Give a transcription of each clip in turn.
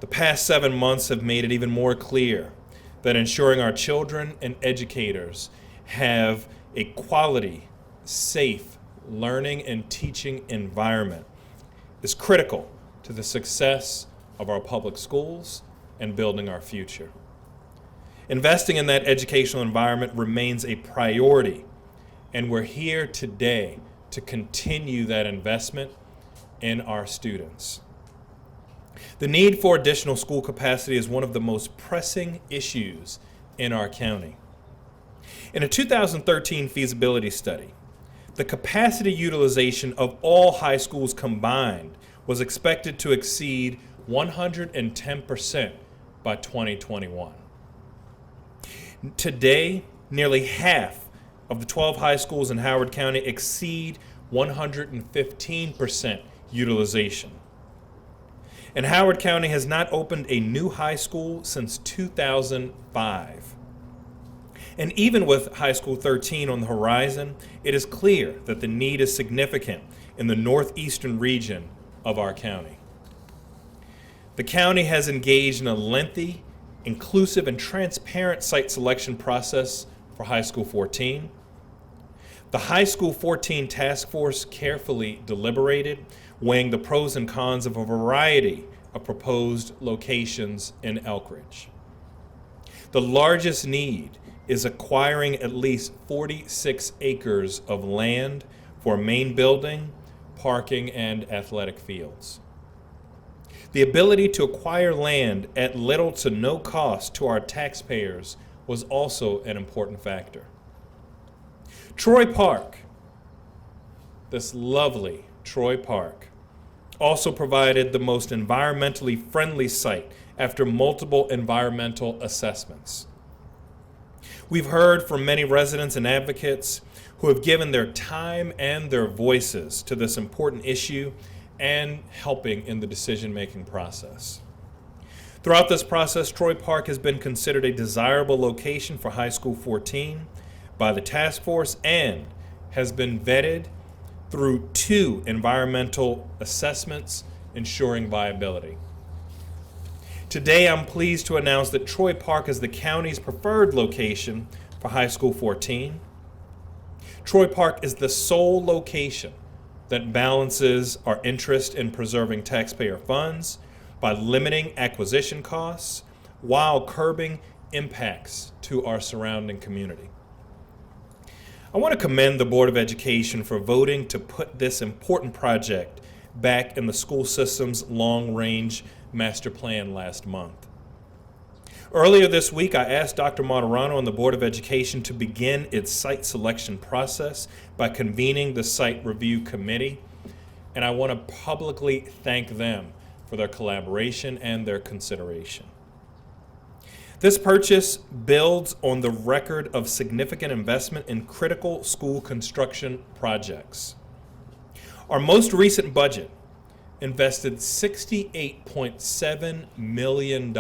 The past 7 months have made it even more clear that ensuring our children and educators have a quality, safe learning and teaching environment is critical to the success of our public schools and building our future. Investing in that educational environment remains a priority, and we're here today to continue that investment in our students. The need for additional school capacity is one of the most pressing issues in our county. In a 2013 feasibility study, the capacity utilization of all high schools combined was expected to exceed 110% by 2021. Today, nearly half of the 12 high schools in Howard County exceed 115% utilization. And Howard County has not opened a new high school since 2005. And even with High School 13 on the horizon, it is clear that the need is significant in the northeastern region of our county. The county has engaged in a lengthy, inclusive, and transparent site selection process for High School 14. The High School 14 Task Force carefully deliberated, weighing the pros and cons of a variety of proposed locations in Elkridge. The largest need is acquiring at least 46 acres of land for a main building, parking, and athletic fields. The ability to acquire land at little to no cost to our taxpayers was also an important factor. Troy Park, this lovely Troy Park, also provided the most environmentally friendly site after multiple environmental assessments. We've heard from many residents and advocates who have given their time and their voices to this important issue and helping in the decision-making process. Throughout this process, Troy Park has been considered a desirable location for High School 14 by the task force and has been vetted through 2 environmental assessments ensuring viability. Today, I'm pleased to announce that Troy Park is the county's preferred location for High School 14. Troy Park is the sole location that balances our interest in preserving taxpayer funds by limiting acquisition costs while curbing impacts to our surrounding community. I want to commend the Board of Education for voting to put this important project back in the school system's long-range master plan last month. Earlier this week, I asked Dr. Martirano and the Board of Education to begin its site selection process by convening the Site Review Committee, and I want to publicly thank them for their collaboration and their consideration. This purchase builds on the record of significant investment in critical school construction projects. Our most recent budget invested $68.7 million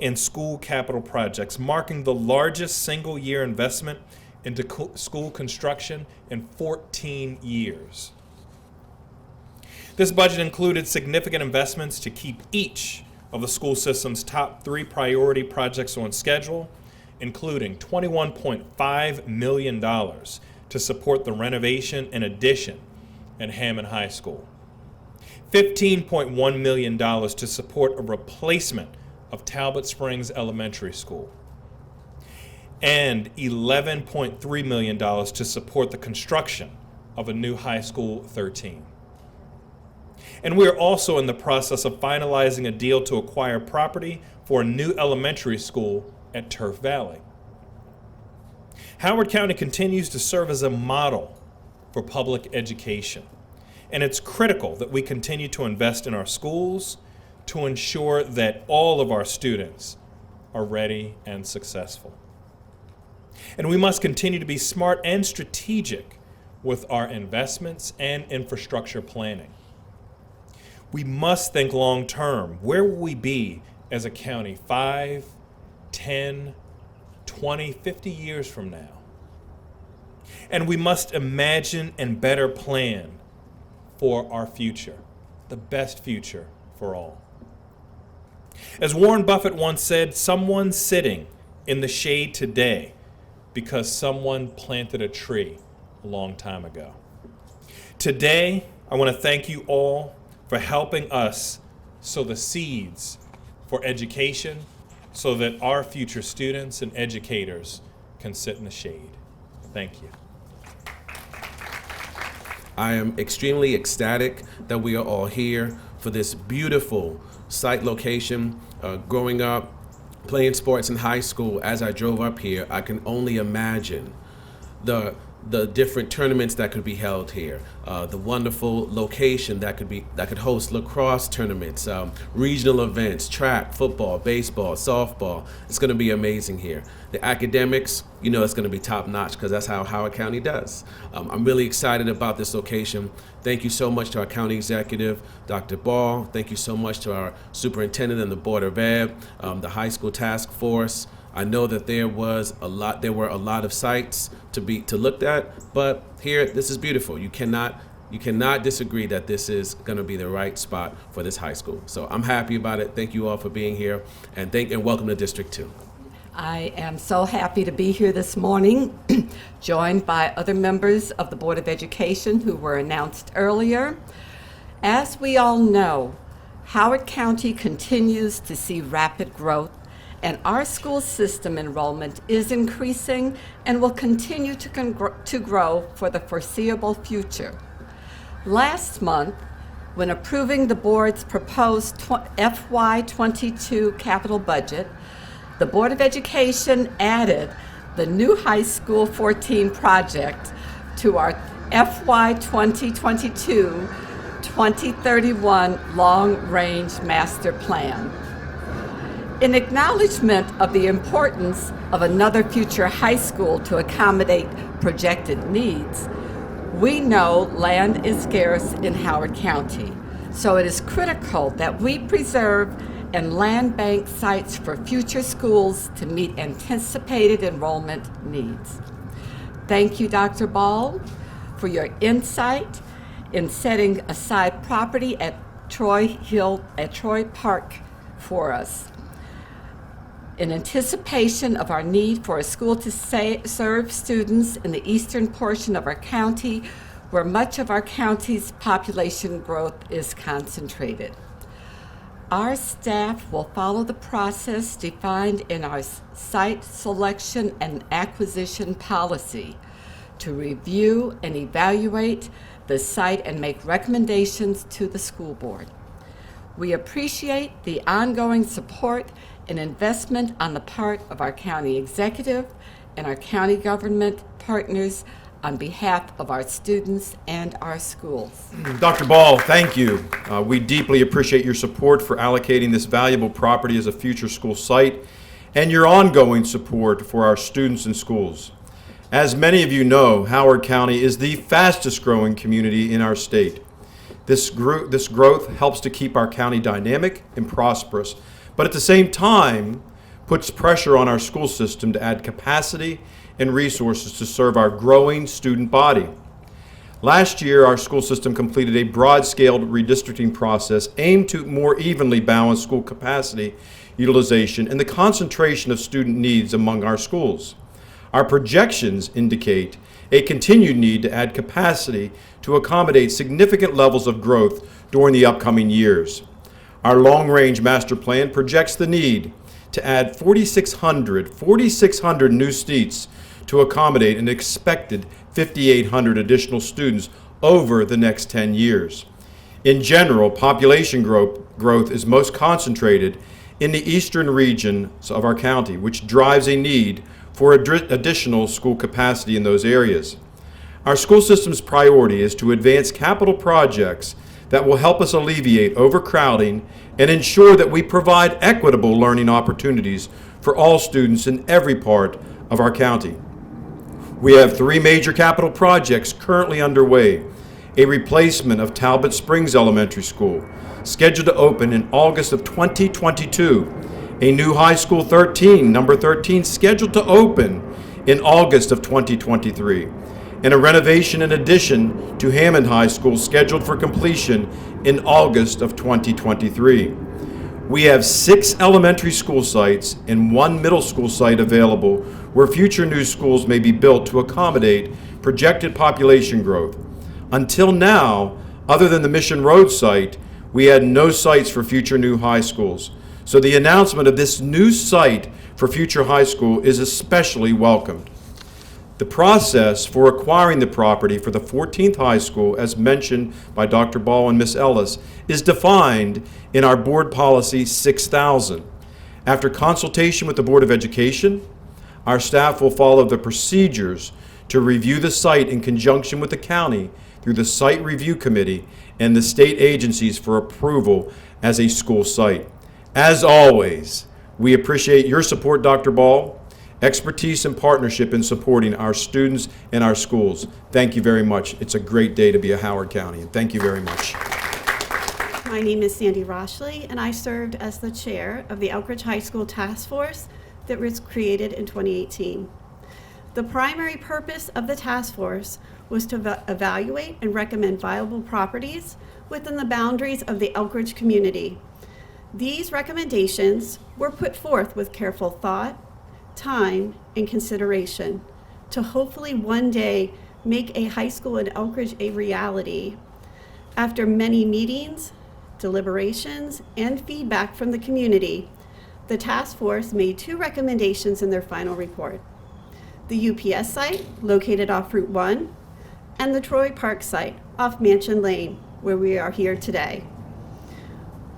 in school capital projects, marking the largest single-year investment into school construction in 14 years. This budget included significant investments to keep each of the school system's top 3 priority projects on schedule, including $21.5 million to support the renovation and addition at Hammond High School, $15.1 million to support a replacement of Talbot Springs Elementary School, and $11.3 million to support the construction of a new High School 13. And we are also in the process of finalizing a deal to acquire property for a new elementary school at Turf Valley. Howard County continues to serve as a model for public education, and it's critical that we continue to invest in our schools to ensure that all of our students are ready and successful. And we must continue to be smart and strategic with our investments and infrastructure planning. We must think long term. Where will we be as a county 5, 10, 20, 50 years from now? And we must imagine and better plan for our future, the best future for all. As Warren Buffett once said, someone's sitting in the shade today because someone planted a tree a long time ago. Today, I want to thank you all for helping us sow the seeds for education so that our future students and educators can sit in the shade. Thank you. I am extremely ecstatic that we are all here for this beautiful site location. Growing up, playing sports in high school, as I drove up here, I can only imagine the different tournaments that could be held here, the wonderful location that could host lacrosse tournaments, regional events, track, football, baseball, softball. It's going to be amazing here. The academics, you know, it's going to be top notch because that's how Howard County does. I'm really excited about this location. Thank you so much to our county executive, Dr. Ball. Thank you so much to our superintendent and the Board of Ed, the high school task force. I know that there were a lot of sites to look at, but here, this is beautiful. You cannot disagree that this is going to be the right spot for this high school. So I'm happy about it. Thank you all for being here, and welcome to District 2. I am so happy to be here this morning, joined by other members of the Board of Education who were announced earlier. As we all know, Howard County continues to see rapid growth, and our school system enrollment is increasing and will continue to grow for the foreseeable future. Last month, when approving the board's proposed FY22 capital budget, the Board of Education added the new High School 14 project to our FY 2022-2031 Long-Range Master Plan. In acknowledgement of the importance of another future high school to accommodate projected needs, we know land is scarce in Howard County, so it is critical that we preserve and land bank sites for future schools to meet anticipated enrollment needs. Thank you, Dr. Ball, for your insight in setting aside property at Troy Park for us. In anticipation of our need for a school to serve students in the eastern portion of our county, where much of our county's population growth is concentrated. Our staff will follow the process defined in our site selection and acquisition policy to review and evaluate the site and make recommendations to the school board. We appreciate the ongoing support and investment on the part of our county executive and our county government partners on behalf of our students and our schools. Dr. Ball, thank you. We deeply appreciate your support for allocating this valuable property as a future school site and your ongoing support for our students and schools. As many of you know, Howard County is the fastest growing community in our state. This growth helps to keep our county dynamic and prosperous, but at the same time puts pressure on our school system to add capacity and resources to serve our growing student body. Last year, our school system completed a broad-scale redistricting process aimed to more evenly balance school capacity utilization and the concentration of student needs among our schools. Our projections indicate a continued need to add capacity to accommodate significant levels of growth during the upcoming years. Our long-range master plan projects the need to add 4,600 new seats to accommodate an expected 5,800 additional students over the next 10 years. In general, population growth is most concentrated in the eastern regions of our county, which drives a need for additional school capacity in those areas. Our school system's priority is to advance capital projects that will help us alleviate overcrowding and ensure that we provide equitable learning opportunities for all students in every part of our county. We have 3 major capital projects currently underway. A replacement of Talbot Springs Elementary School, scheduled to open in August of 2022. A new High School 13, number 13, scheduled to open in August of 2023. And a renovation and addition to Hammond High School scheduled for completion in August of 2023. We have 6 elementary school sites and 1 middle school site available where future new schools may be built to accommodate projected population growth. Until now, other than the Mission Road site, we had no sites for future new high schools. So the announcement of this new site for future high school is especially welcomed. The process for acquiring the property for the 14th high school, as mentioned by Dr. Ball and Ms. Ellis, is defined in our Board Policy 6000. After consultation with the Board of Education, our staff will follow the procedures to review the site in conjunction with the county through the Site Review Committee and the state agencies for approval as a school site. As always, we appreciate your support, Dr. Ball, expertise and partnership in supporting our students and our schools. Thank you very much. It's a great day to be a Howard County, and thank you very much. My name is Sandy Roschli, and I served as the chair of the Elkridge High School Task Force that was created in 2018. The primary purpose of the task force was to evaluate and recommend viable properties within the boundaries of the Elkridge community. These recommendations were put forth with careful thought, time, and consideration to hopefully one day make a high school in Elkridge a reality. After many meetings, deliberations, and feedback from the community, the task force made 2 recommendations in their final report: the UPS site located off Route 1 and the Troy Park site off Mansion Lane, where we are here today.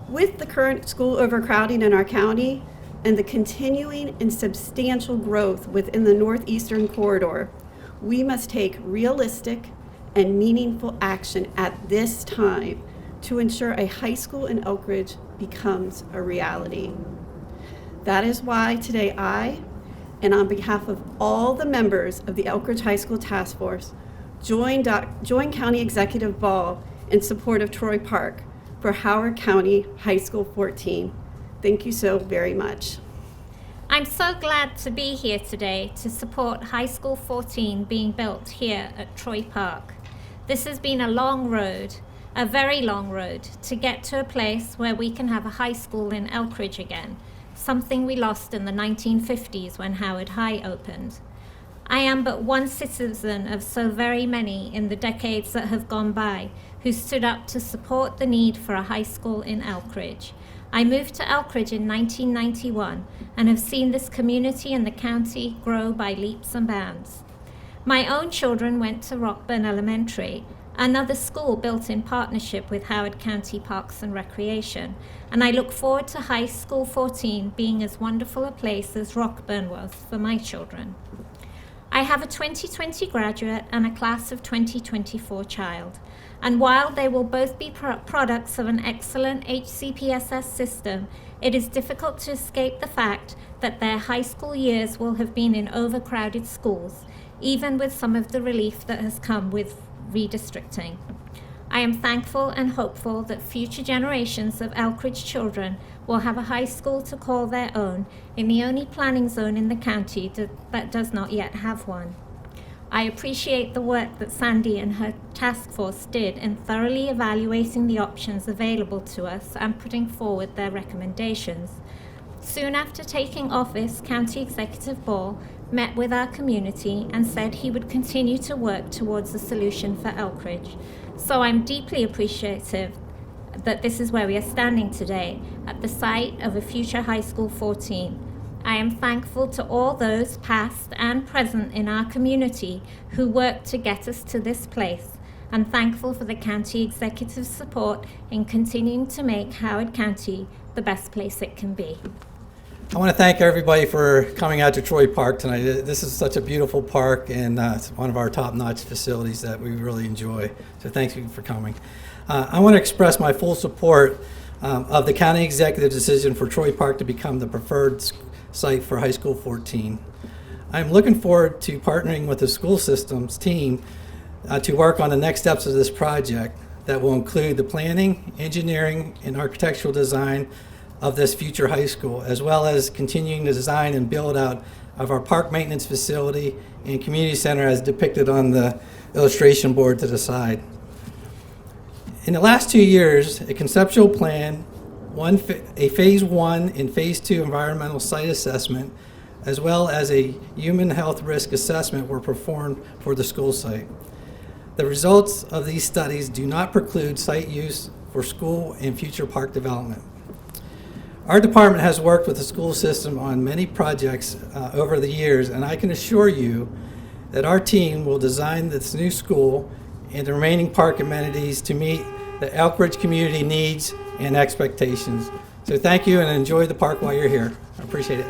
With the current school overcrowding in our county and the continuing and substantial growth within the northeastern corridor, we must take realistic and meaningful action at this time to ensure a high school in Elkridge becomes a reality. That is why today I, and on behalf of all the members of the Elkridge High School Task Force, join County Executive Ball in support of Troy Park for Howard County High School 14. Thank you so very much. I'm so glad to be here today to support High School 14 being built here at Troy Park. This has been a long road, a very long road, to get to a place where we can have a high school in Elkridge again, something we lost in the 1950s when Howard High opened. I am but one citizen of so very many in the decades that have gone by who stood up to support the need for a high school in Elkridge. I moved to Elkridge in 1991 and have seen this community and the county grow by leaps and bounds. My own children went to Rockburn Elementary, another school built in partnership with Howard County Parks and Recreation, and I look forward to High School 14 being as wonderful a place as Rockburn was for my children. I have a 2020 graduate and a class of 2024 child, and while they will both be products of an excellent HCPSS system, it is difficult to escape the fact that their high school years will have been in overcrowded schools, even with some of the relief that has come with redistricting. I am thankful and hopeful that future generations of Elkridge children will have a high school to call their own in the only planning zone in the county that does not yet have one. I appreciate the work that Sandy and her task force did in thoroughly evaluating the options available to us and putting forward their recommendations. Soon after taking office, County Executive Ball met with our community and said he would continue to work towards a solution for Elkridge. So I'm deeply appreciative that this is where we are standing today, at the site of a future High School 14. I am thankful to all those past and present in our community who worked to get us to this place, and thankful for the county executive's support in continuing to make Howard County the best place it can be. I want to thank everybody for coming out to Troy Park tonight. This is such a beautiful park, and it's one of our top-notch facilities that we really enjoy. So thank you for coming. I want to express my full support of the county executive decision for Troy Park to become the preferred site for High School 14. I'm looking forward to partnering with the school systems team to work on the next steps of this project that will include the planning, engineering, and architectural design of this future high school, as well as continuing the design and build out of our park maintenance facility and community center as depicted on the illustration board to the side. In the last 2 years, a conceptual plan a Phase 1 and Phase 2 environmental site assessment, as well as a human health risk assessment were performed for the school site. The results of these studies do not preclude site use for school and future park development. Our department has worked with the school system on many projects over the years, and I can assure you that our team will design this new school and the remaining park amenities to meet the Elkridge community needs and expectations. So thank you, and enjoy the park while you're here. I appreciate it.